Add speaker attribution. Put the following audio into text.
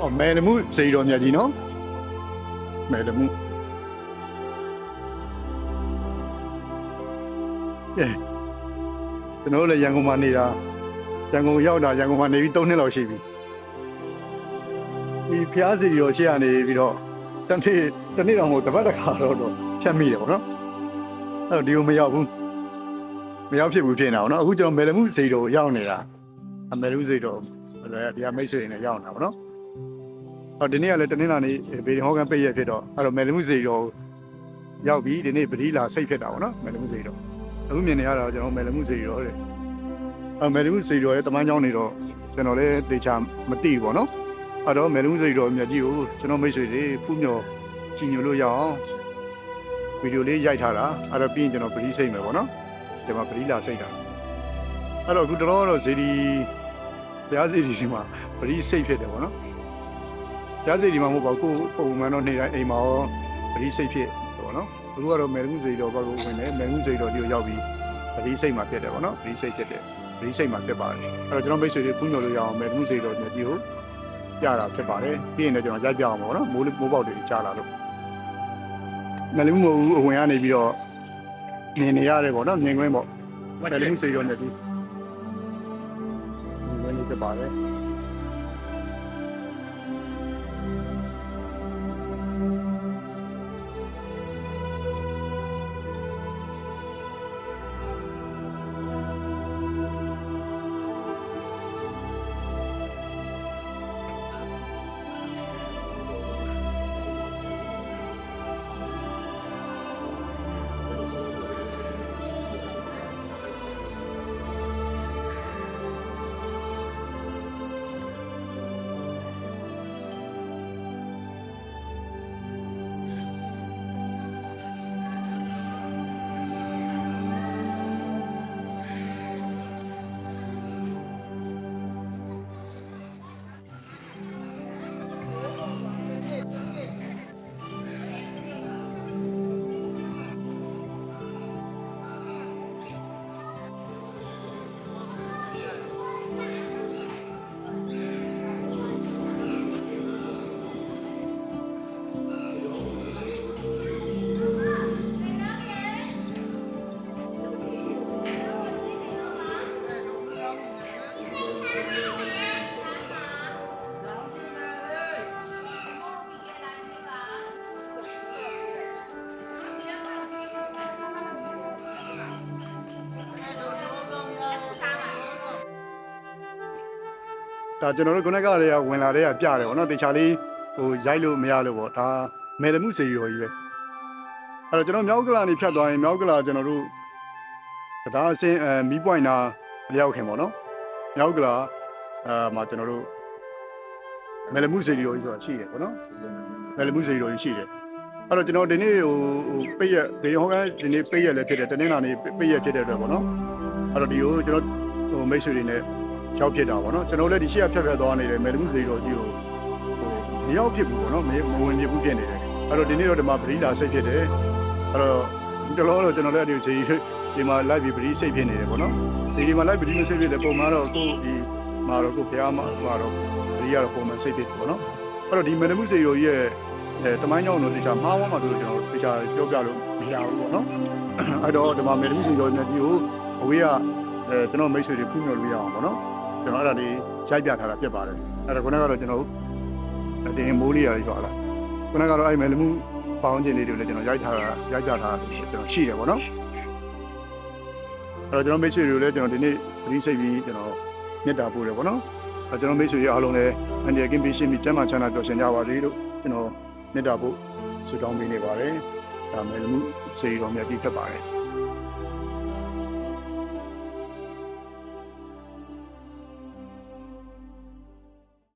Speaker 1: အော်မယ်လမှုစေတော်မြတ်ကြီးနော်မယ်လမှုကဲကျွန်တော်လည်းရန်ကုန်မှာနေတာရန်ကုန်ရောက်တာရန်ကုန်မှာနေပြီး3နှစ်လောက်ရှိပြီဒီဖျားစီရောရှေ့ကနေပြီးတော့တနေ့တော့မဟုတ်တပတ်တစ်ခါတော့ဖြတ်မိတယ်ပေါ့နော်အဲ့တော့ဒီကိုမရောက်ဘူးမရောက်ဖြစ်ဘူးဖြစ်နေတာပေါ့နော်အခုကျွန်တော်မယ်လမှုစေတော်ရောက်နေတာမယ်လမှုစေတော်ဒီကမိတ်ဆွေတွေနဲ့ရောက်နေတာပေါ့နော်ဒီနေ့ကလည်းတနင်္လာနေ့ဗေဒင်ဟောကန်ပိတ်ရက်ဖြစ်တော့အဲ့တော့မယ်လမှုစေတော်ရောက်ပြီဒီနေ့ပတိလာစိတ်ဖြစ်တာပေါ့နော်မယ်လမှုစေတော်အခုမြင်နေရတာကျွန်တော်မယ်လမှုစေတော်တဲ့မယ်လမှုစေတော်ရဲ့တမန်ကြောင်းနေတော့ကျွန်တော်လည်းတေချာမသိဘူးပေါ့နော်အဲ့တော့မယ်လမှုစေတော်မြတ်ကြီးကိုကျွန်တော်မိတ်ဆွေတွေဖူးမြော်ကြည်ညိုလို့ရအောင်ဗီဒီယိုလေးရိုက်ထားတာအဲ့တော့ပြီးရင်ကျွန်တော်ပတိစိတ်မယ်ပေါ့နော်ဒီမှာပတိလာစိတ်တာအဲ့တော့အခုတော့ဇေဒီတရားစီဒီမှာပတိစိတ်ဖြစ်တယ်ပေါ့နော်ရားစီဒီမှာမဟုတ်ပါဘူးကိုပုံမှန်တော့နေတိုင်းအိမ်မှာရောပတိစိတ်ဖြစ်ပေါ့နော်အခုကတော့မယ်လမှုစေတော်ဘက်ကိုဝင်တယ်မယ်လမှုစေတော်ဒီကိုရောက်ပြီးပတိစိတ်မှာဖြစ်တယ်ပေါ့နော်ပတိစိတ်ဖြစ်တယ်ပတိစိတ်မှာဖြစ်ပါတယ်အဲ့တော့ကျွန်တော်မိတ်ဆွေတွေဖူးမြော်လို့ရအောင်မယ်လမှုစေတော်နဲ့ဒီကိုပြတာဖြစ်ပါတယ်ပြီးရင်လည်းကျွန်တော်ရိုက်ပြအောင်ပေါ့နော်မိုးပေါက်တွေကြားလာလို့မယ်လမှုအဝင်ကနေပြီးတော့နေရတယ်ပေါ့နော်မြင်ကွင်းပေါ့မယ်လမှုစေတော်နဲ့ဒီဝင်နေဖြစ်ပါတယ်ဒါကျွန်တော်တို့ခုနကတည်းကဝင်လာတဲ့ကပြတယ်ဗောနော်တေချာလေးရိုက်လို့မရလို့ဗောဒါမယ်လမှုစေရောကြီးပဲအဲ့တော့ကျွန်တော်မြောက်ကလာနေဖြတ်သွားရင်မြောက်ကလာကျွန်တော်တို့ဒါအစင်းမီးပွိုင်နာမရောက်ခင်ဗောနော်မြောက်ကလာမှာကျွန်တော်တို့မယ်လမှုစေရောကြီးဆိုတာရှိတယ်ဗောနော်မယ်လမှုစေရောကြီးရှိတယ်အဲ့တော့ကျွန်တော်ဒီနေ့ပိတ်ရက်ဒီဟောကန်ဒီနေ့ပိတ်ရက်လည်းဖြစ်တယ်တနင်္လာနေ့ပိတ်ရက်ဖြစ်တဲ့အတွက်ဗောနော်အဲ့တော့ဒီကိုကျွန်တော်မိတ်ဆွေတွေနဲ့ရောက်ဖြစ်တာပေါ့နော်ကျွန်တော်လည်းဒီရှေ့ကဖြတ်သွားနေတယ်မယ်လမှုစေတော်ကြီးကိုမရောက်ဖြစ်ဘူးပေါ့နော်မဝင်ပြဘူးဖြစ်နေတယ်အဲ့တော့ဒီနေ့တော့ဒီမှာပရိလာစိတ်ဖြစ်တယ်အဲ့တော့တလောတော့ကျွန်တော်လည်းဒီမှာလိုက်ပြီးပရိစိတ်ဖြစ်နေတယ်ပေါ့နော်ဒီမှာလိုက်ပရိမစိတ်ဖြစ်တယ်ပုံမှန်တော့ကိုဒီမှာတော့ကိုဘုရားမှာတော့ပရိကတော့ပုံမှန်စိတ်ဖြစ်တယ်ပေါ့နော်အဲ့တော့ဒီမယ်လမှုစေတော်ကြီးရဲ့တမိုင်းကြောင်းတော့တခြားမှားဝမ်းမှာဆိုတော့ကျွန်တော်တခြားပြောပြလို့မရဘူးပေါ့နော်အဲ့တော့ဒီမှာမယ်လမှုစေတော်ကြီးကိုအဝေးကကျွန်တော်မိတ်ဆွေတွေဖူးမြော်လို့ရအောင်ပေါ့နော်ကျွန်တော်အဲ့ဒါလေးရိုက်ပြထားတာဖြစ်ပါတယ်အဲ့ဒါခုနကတော့ကျွန်တော်ဒီမိုးလေးရတယ်ကြောက်လာခုနကတော့အဲ့မယ်လမှုပေါင်းခြင်းလေးတွေလည်းကျွန်တော်ရိုက်ပြထားတာကျွန်တော်ရှိတယ်ပေါ့နော်အဲ့တော့ကျွန်တော်မိတ်ဆွေတွေလည်းကျွန်တော်ဒီနေ့ပရိစိတ်ပြီးကျွန်တော်မြတ်တာပို့တယ်ပေါ့နော်အဲ့ကျွန်တော်မိတ်ဆွေတွေအားလုံးလည်းအန်ဒီကင်းပေးရှင်းပြီးကျမ်းမာချမ်းသာပျော်ရွှင်ကြပါစေလို့ကျွန်တော်မြတ်တာပို့ဆုတောင်းပေးနေပါတယ်ဒါမယ်လမှုစေတော်မြတ်ကြီးဖြစ်ပါတယ်